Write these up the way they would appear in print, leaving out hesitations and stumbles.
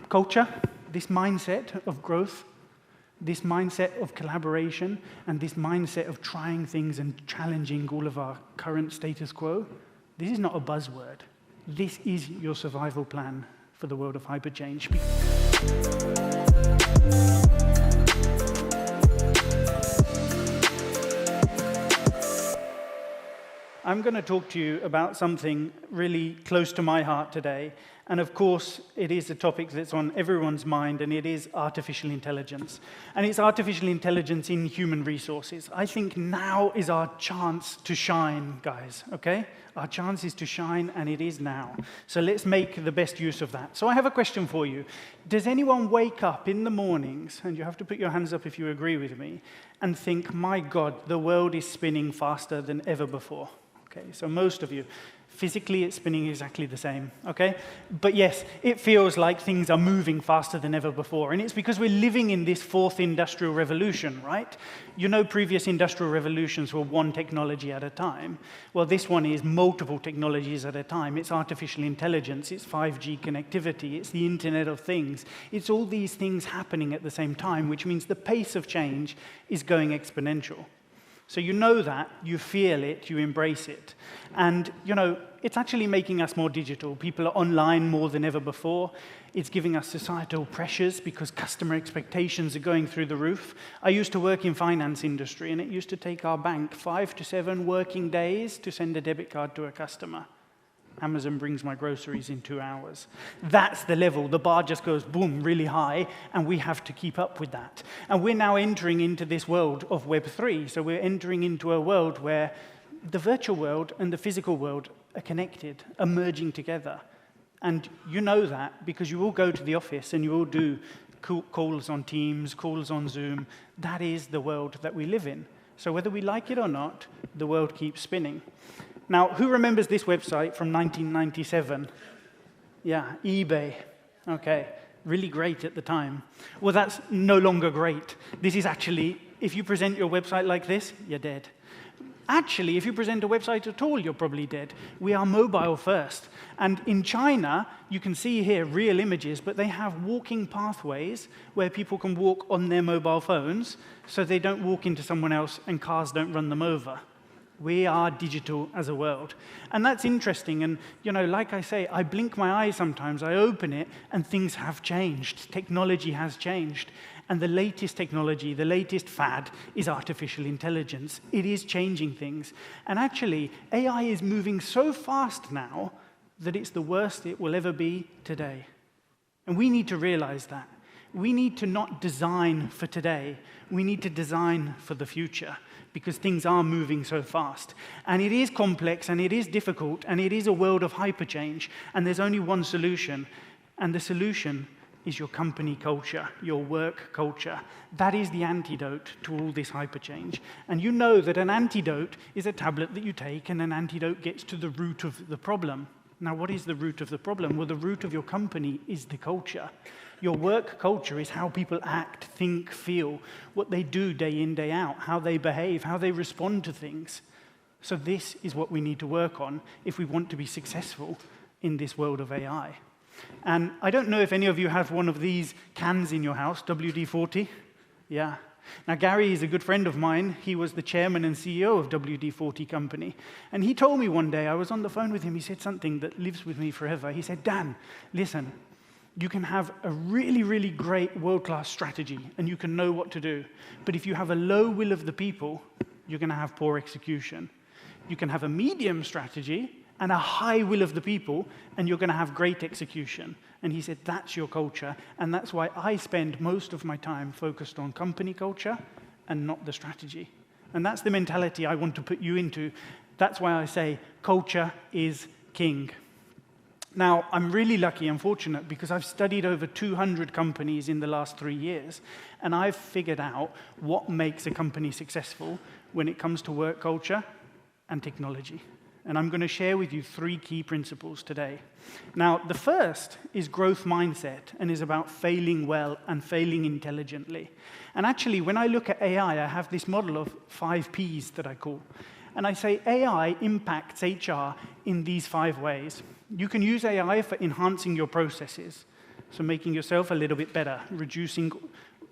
culture, this mindset of growth, this mindset of collaboration, and this mindset of trying things and challenging all of our current status quo, this is not a buzzword. This is your survival plan for the world of hyperchange. I'm going to talk to you about something really close to my heart today. And of course, it is a topic that's on everyone's mind, and it is artificial intelligence. And it's artificial intelligence in human resources. I think now is our chance to shine, guys, okay? Our chance is to shine, and it is now. So let's make the best use of that. So I have a question for you. Does anyone wake up in the mornings, and you have to put your hands up if you agree with me, and think, my God, the world is spinning faster than ever before? Okay, so most of you, physically it's spinning exactly the same, okay? But yes, it feels like things are moving faster than ever before, and it's because we're living in this fourth industrial revolution, right? You know, previous industrial revolutions were one technology at a time. Well, this one is multiple technologies at a time. It's artificial intelligence, it's 5G connectivity, it's the Internet of Things. It's all these things happening at the same time, which means the pace of change is going exponential. So you know that, you feel it, you embrace it. And, you know, it's actually making us more digital. People are online more than ever before. It's giving us societal pressures because customer expectations are going through the roof. I used to work in finance industry, and it used to take our bank 5 to 7 working days to send a debit card to a customer. Amazon brings my groceries in 2 hours. That's the level. The bar just goes, boom, really high, and we have to keep up with that. And we're now entering into this world of Web3. So we're entering into a world where the virtual world and the physical world are connected, are merging together. And you know that because you all go to the office and you all do calls on Teams, calls on Zoom. That is the world that we live in. So whether we like it or not, the world keeps spinning. Now, who remembers this website from 1997? Yeah, eBay. Okay, really great at the time. Well, that's no longer great. This is actually, if you present your website like this, you're dead. Actually, if you present a website at all, you're probably dead. We are mobile first. And in China, you can see here real images, but they have walking pathways where people can walk on their mobile phones so they don't walk into someone else and cars don't run them over. We are digital as a world. And that's interesting. And, you know, like I say, I blink my eyes sometimes, I open it, and things have changed. Technology has changed. And the latest technology, the latest fad, is artificial intelligence. It is changing things. And actually, AI is moving so fast now that it's the worst it will ever be today. And we need to realize that. We need to not design for today. We need to design for the future, because things are moving so fast. And it is complex, and it is difficult, and it is a world of hyperchange, and there's only one solution, and the solution is your company culture, your work culture. That is the antidote to all this hyperchange. And you know that an antidote is a tablet that you take, and an antidote gets to the root of the problem. Now, what is the root of the problem? Well, the root of your company is the culture. Your work culture is how people act, think, feel, what they do day in, day out, how they behave, how they respond to things. So this is what we need to work on if we want to be successful in this world of AI. And I don't know if any of you have one of these cans in your house, WD-40. Yeah. Now, Gary is a good friend of mine. He was the chairman and CEO of WD-40 company. And he told me one day, I was on the phone with him, he said something that lives with me forever. He said, Dan, listen, you can have a really, really great world-class strategy, and you can know what to do. But if you have a low will of the people, you're going to have poor execution. You can have a medium strategy and a high will of the people, and you're going to have great execution. And he said, that's your culture, and that's why I spend most of my time focused on company culture and not the strategy. And that's the mentality I want to put you into. That's why I say culture is king. Now, I'm really lucky and fortunate because I've studied over 200 companies in the last 3 years, and I've figured out what makes a company successful when it comes to work culture and technology. And I'm going to share with you 3 key principles today. Now, the first is growth mindset and is about failing well and failing intelligently. And actually, when I look at AI, I have this model of 5 Ps that I call. And I say AI impacts HR in these 5 ways. You can use AI for enhancing your processes. So making yourself a little bit better, reducing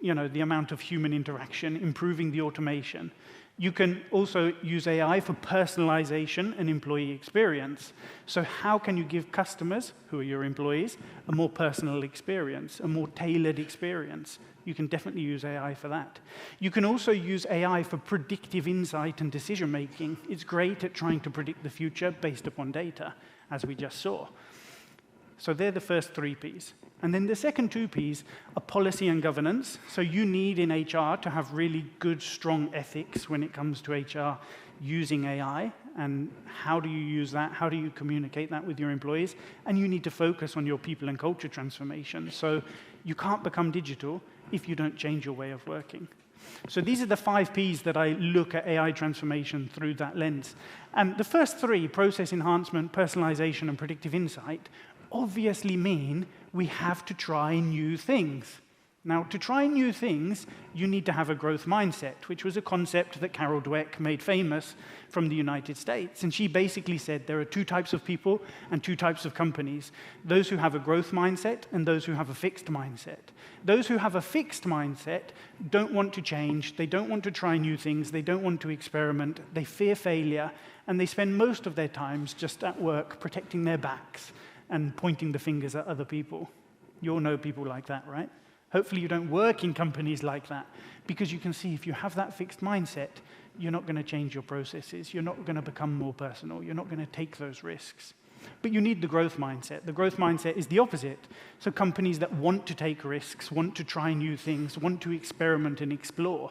the amount of human interaction, improving the automation. You can also use AI for personalization and employee experience. So how can you give customers, who are your employees, a more personal experience, a more tailored experience? You can definitely use AI for that. You can also use AI for predictive insight and decision-making. It's great at trying to predict the future based upon data, as we just saw. So they're the first 3 Ps. And then the second 2 Ps are policy and governance. So you need in HR to have really good, strong ethics when it comes to HR using AI. And how do you use that? How do you communicate that with your employees? And you need to focus on your people and culture transformation. So you can't become digital if you don't change your way of working. So these are the 5 Ps that I look at AI transformation through that lens. And the first 3, process enhancement, personalization, and predictive insight, obviously mean we have to try new things. Now, to try new things, you need to have a growth mindset, which was a concept that Carol Dweck made famous from the United States. And she basically said there are 2 types of people and 2 types of companies, those who have a growth mindset and those who have a fixed mindset. Those who have a fixed mindset don't want to change, they don't want to try new things, they don't want to experiment, they fear failure, and they spend most of their times just at work protecting their backs and pointing the fingers at other people. You all know people like that, right? Hopefully you don't work in companies like that, because you can see if you have that fixed mindset, you're not going to change your processes, you're not going to become more personal, you're not going to take those risks. But you need the growth mindset. The growth mindset is the opposite. So companies that want to take risks, want to try new things, want to experiment and explore,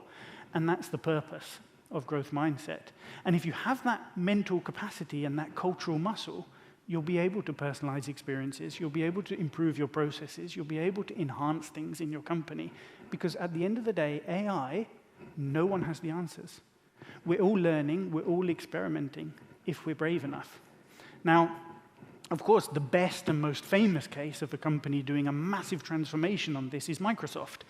and that's the purpose of growth mindset. And if you have that mental capacity and that cultural muscle, you'll be able to personalize experiences, you'll be able to improve your processes, you'll be able to enhance things in your company. Because at the end of the day, AI, no one has the answers. We're all learning, we're all experimenting, if we're brave enough. Now, of course, the best and most famous case of a company doing a massive transformation on this is Microsoft.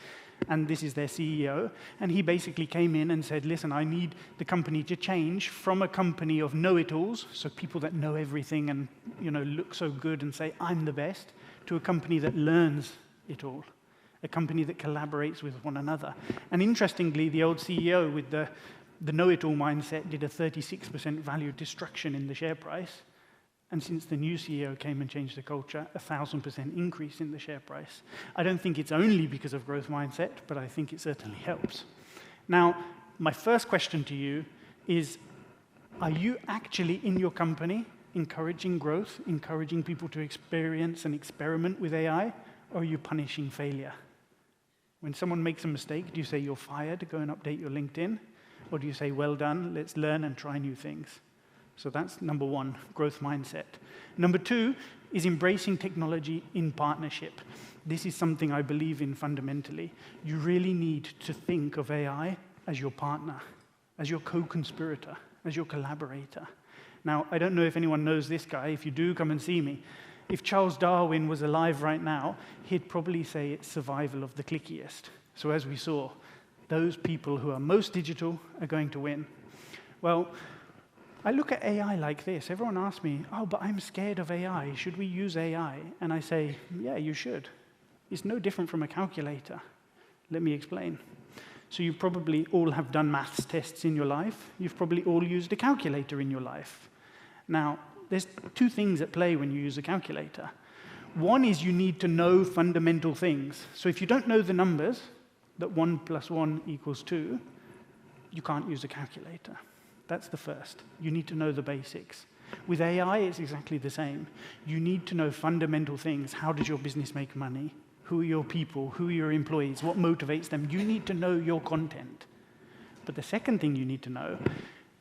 And this is their CEO. And he basically came in and said, listen, I need the company to change from a company of know-it-alls, so people that know everything and look so good and say, I'm the best, to a company that learns it all, a company that collaborates with one another. And interestingly, the old CEO with the know-it-all mindset did a 36% value destruction in the share price. And since the new CEO came and changed the culture, 1,000% increase in the share price. I don't think it's only because of growth mindset, but I think it certainly helps. Now, my first question to you is, are you actually in your company encouraging growth, encouraging people to experience and experiment with AI, or are you punishing failure? When someone makes a mistake, do you say you're fired, go and update your LinkedIn? Or do you say, well done, let's learn and try new things? So that's number 1, growth mindset. Number 2 is embracing technology in partnership. This is something I believe in fundamentally. You really need to think of AI as your partner, as your co-conspirator, as your collaborator. Now, I don't know if anyone knows this guy. If you do, come and see me. If Charles Darwin was alive right now, he'd probably say it's survival of the clickiest. So as we saw, those people who are most digital are going to win. Well, I look at AI like this. Everyone asks me, oh, but I'm scared of AI. Should we use AI? And I say, yeah, you should. It's no different from a calculator. Let me explain. So you probably all have done maths tests in your life. You've probably all used a calculator in your life. Now, there's 2 things at play when you use a calculator. One is you need to know fundamental things. So if you don't know the numbers, that 1 + 1 = 2, you can't use a calculator. That's the first. You need to know the basics. With AI, it's exactly the same. You need to know fundamental things. How does your business make money? Who are your people? Who are your employees? What motivates them? You need to know your content. But the second thing you need to know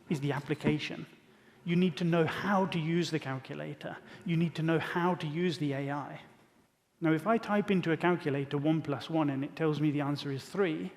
is the application. You need to know how to use the calculator. You need to know how to use the AI. Now, if I type into a calculator 1 + 1 and it tells me the answer is 3,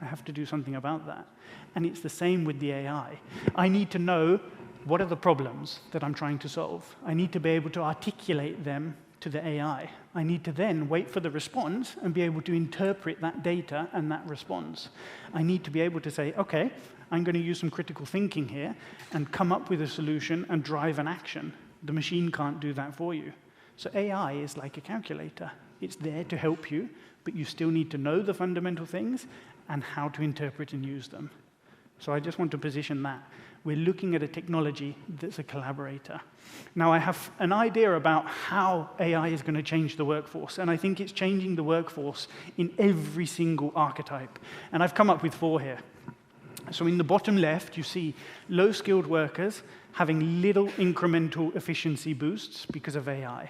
I have to do something about that. And it's the same with the AI. I need to know what are the problems that I'm trying to solve. I need to be able to articulate them to the AI. I need to then wait for the response and be able to interpret that data and that response. I need to be able to say, okay, I'm going to use some critical thinking here and come up with a solution and drive an action. The machine can't do that for you. So AI is like a calculator, It's there to help you, but you still need to know the fundamental things and how to interpret and use them. So I just want to position that. We're looking at a technology that's a collaborator. Now, I have an idea about how AI is going to change the workforce, and I think it's changing the workforce in every single archetype. And I've come up with 4 here. So in the bottom left, you see low-skilled workers having little incremental efficiency boosts because of AI.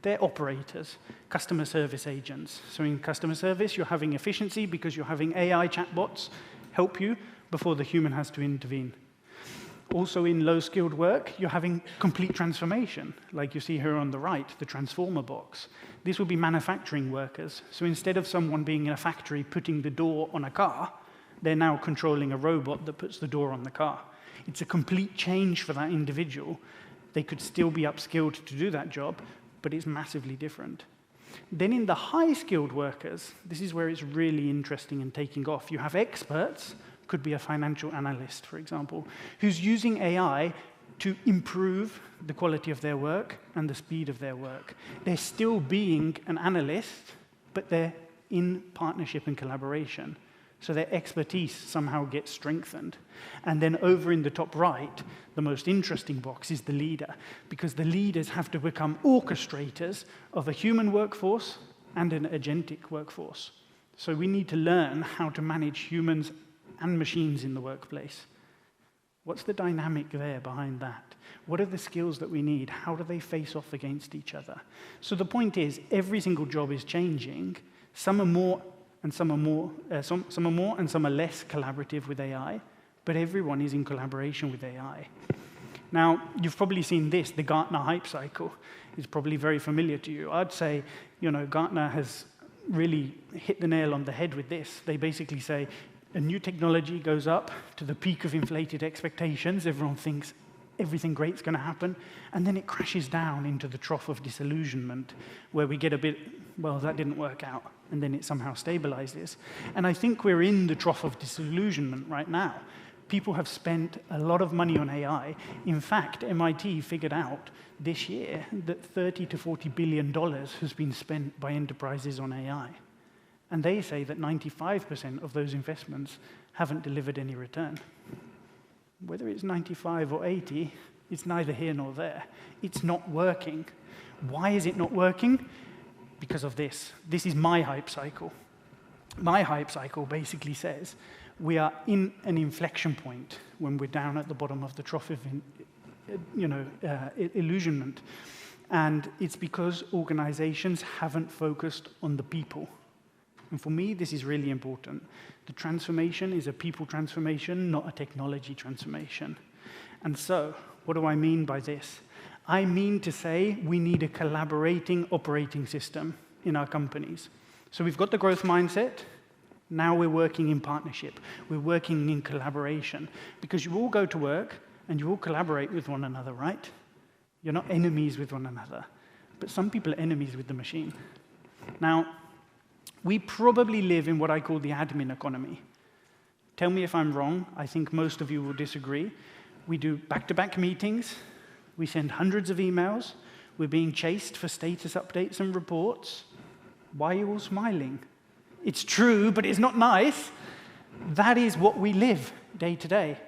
They're operators, customer service agents. So in customer service, you're having efficiency because you're having AI chatbots help you before the human has to intervene. Also in low-skilled work, you're having complete transformation, like you see here on the right, the transformer box. This will be manufacturing workers. So instead of someone being in a factory putting the door on a car, they're now controlling a robot that puts the door on the car. It's a complete change for that individual. They could still be upskilled to do that job, but it's massively different. Then in the high-skilled workers, this is where it's really interesting and taking off. You have experts, could be a financial analyst, for example, who's using AI to improve the quality of their work and the speed of their work. They're still being an analyst, but they're in partnership and collaboration. So their expertise somehow gets strengthened. And then over in the top right, the most interesting box is the leader, because the leaders have to become orchestrators of a human workforce and an agentic workforce. So we need to learn how to manage humans and machines in the workplace. What's the dynamic there behind that? What are the skills that we need? How do they face off against each other? So the point is, every single job is changing. Some are more and some are more, some are more and some are less collaborative with AI, but everyone is in collaboration with AI. Now, you've probably seen this, the Gartner hype cycle is probably very familiar to you. I'd say, Gartner has really hit the nail on the head with this. They basically say, a new technology goes up to the peak of inflated expectations. Everyone thinks everything great's going to happen. And then it crashes down into the trough of disillusionment, where we get a bit, well, that didn't work out. And then it somehow stabilizes. And I think we're in the trough of disillusionment right now. People have spent a lot of money on AI. In fact, MIT figured out this year that $30 to $40 billion has been spent by enterprises on AI. And they say that 95% of those investments haven't delivered any return. Whether it's 95 or 80, it's neither here nor there. It's not working. Why is it not working? Because of this. This is my hype cycle. My hype cycle basically says we are in an inflection point when we're down at the bottom of the trough of illusionment. And it's because organizations haven't focused on the people. And for me, this is really important. The transformation is a people transformation, not a technology transformation. And so, what do I mean by this? I mean to say we need a collaborating operating system in our companies. So we've got the growth mindset. Now we're working in partnership. We're working in collaboration. Because you all go to work and you all collaborate with one another, right? You're not enemies with one another. But some people are enemies with the machine. Now, we probably live in what I call the admin economy. Tell me if I'm wrong. I think most of you will disagree. We do back-to-back meetings. We send hundreds of emails. We're being chased for status updates and reports. Why are you all smiling? It's true, but it's not nice. That is what we live day to day.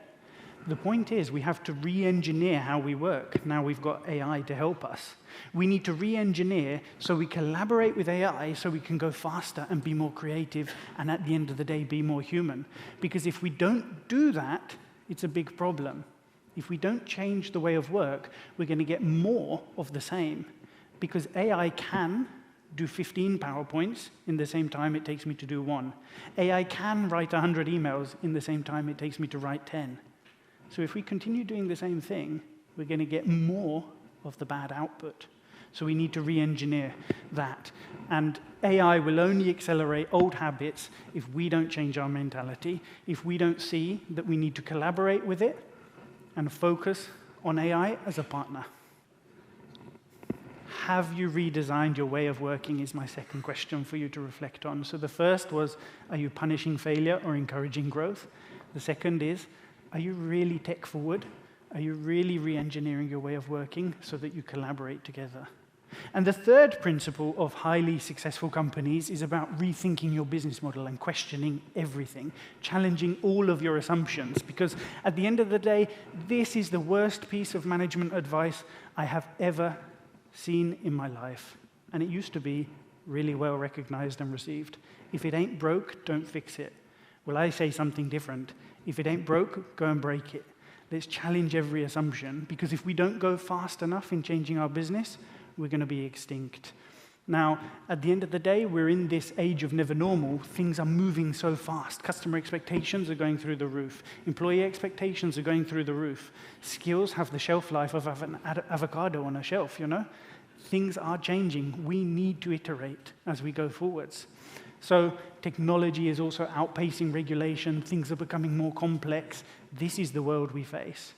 The point is, we have to re-engineer how we work. Now we've got AI to help us. We need to re-engineer so we collaborate with AI so we can go faster and be more creative and at the end of the day be more human. Because if we don't do that, it's a big problem. If we don't change the way of work, we're going to get more of the same. Because AI can do 15 PowerPoints in the same time it takes me to do one. AI can write 100 emails in the same time it takes me to write 10. So if we continue doing the same thing, we're going to get more of the bad output. So we need to re-engineer that. And AI will only accelerate old habits if we don't change our mentality, if we don't see that we need to collaborate with it and focus on AI as a partner. Have you redesigned your way of working is my second question for you to reflect on. So the first was, are you punishing failure or encouraging growth? The second is, are you really tech forward? Are you really re-engineering your way of working so that you collaborate together? And the third principle of highly successful companies is about rethinking your business model and questioning everything, challenging all of your assumptions, because at the end of the day, this is the worst piece of management advice I have ever seen in my life. And it used to be really well recognized and received. If it ain't broke, don't fix it. Well, I say something different. If it ain't broke, go and break it. Let's challenge every assumption, because if we don't go fast enough in changing our business, we're going to be extinct. Now, at the end of the day, we're in this age of never normal. Things are moving so fast. Customer expectations are going through the roof. Employee expectations are going through the roof. Skills have the shelf life of an avocado on a shelf, you know? Things are changing. We need to iterate as we go forwards. So technology is also outpacing regulation. Things are becoming more complex. This is the world we face.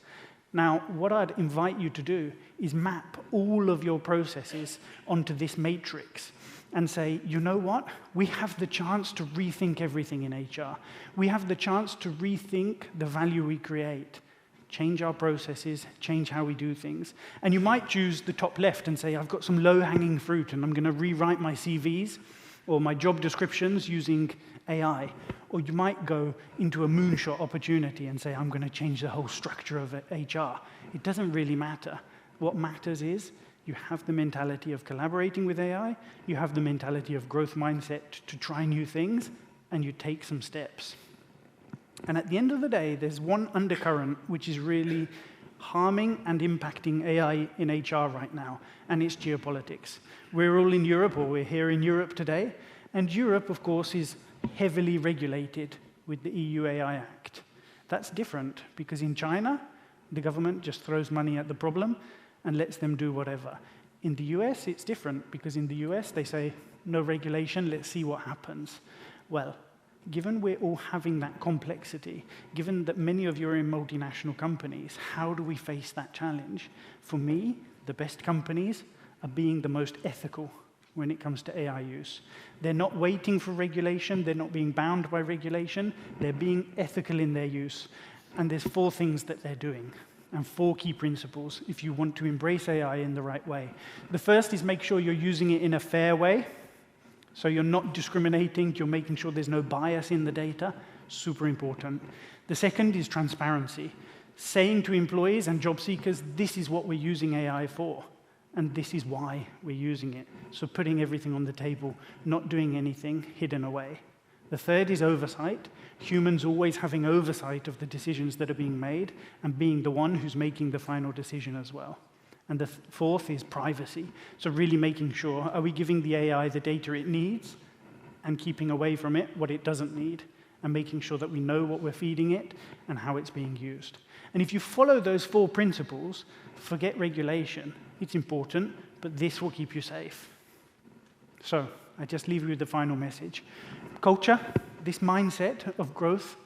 Now, what I'd invite you to do is map all of your processes onto this matrix and say, you know what? We have the chance to rethink everything in HR. We have the chance to rethink the value we create, change our processes, change how we do things. And you might choose the top left and say, I've got some low-hanging fruit, and I'm going to rewrite my CVs or my job descriptions using AI. Or you might go into a moonshot opportunity and say, I'm going to change the whole structure of HR. It doesn't really matter. What matters is you have the mentality of collaborating with AI, you have the mentality of growth mindset to try new things, and you take some steps. And at the end of the day, there's one undercurrent which is really harming and impacting AI in HR right now, and it's geopolitics. We're all in Europe, or we're here in Europe today, and Europe, of course, is heavily regulated with the EU AI Act. That's different, because in China, the government just throws money at the problem and lets them do whatever. In the US, it's different, because in the US, they say, no regulation, let's see what happens. Well, given we're all having that complexity, given that many of you are in multinational companies, how do we face that challenge? For me, the best companies are being the most ethical when it comes to AI use. They're not waiting for regulation, they're not being bound by regulation, they're being ethical in their use. And there's 4 things that they're doing, and 4 key principles if you want to embrace AI in the right way. The first is make sure you're using it in a fair way. So you're not discriminating, you're making sure there's no bias in the data. Super important. The second is transparency. Saying to employees and job seekers, this is what we're using AI for, and this is why we're using it. So putting everything on the table, not doing anything hidden away. The third is oversight. Humans always having oversight of the decisions that are being made and being the one who's making the final decision as well. And the fourth is privacy. So really making sure, are we giving the AI the data it needs and keeping away from it what it doesn't need, and making sure that we know what we're feeding it and how it's being used. And if you follow those 4 principles, forget regulation. It's important, but this will keep you safe. So I just leave you with the final message. Culture, this mindset of growth,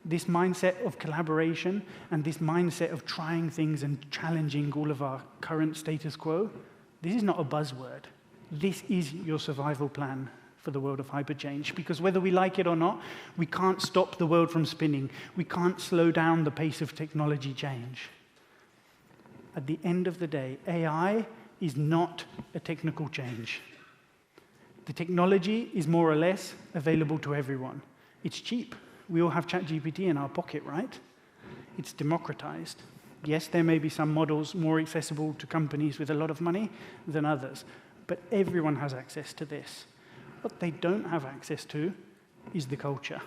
this mindset of collaboration, and this mindset of trying things and challenging all of our current status quo, this is not a buzzword. This is your survival plan for the world of hyperchange. Because whether we like it or not, we can't stop the world from spinning. We can't slow down the pace of technology change. At the end of the day, AI is not a technical change. The technology is more or less available to everyone. It's cheap. We all have ChatGPT in our pocket, right? It's democratized. Yes, there may be some models more accessible to companies with a lot of money than others, but everyone has access to this. What they don't have access to is the culture.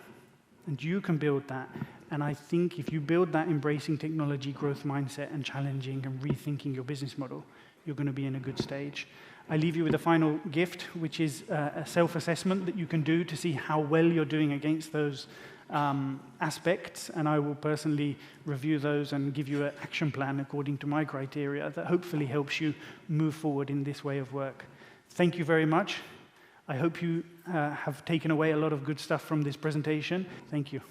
And you can build that. And I think if you build that embracing technology growth mindset and challenging and rethinking your business model, you're going to be in a good stage. I leave you with a final gift, which is a self-assessment that you can do to see how well you're doing against those aspects, and I will personally review those and give you an action plan according to my criteria that hopefully helps you move forward in this way of work. Thank you very much. I hope you have taken away a lot of good stuff from this presentation. Thank you.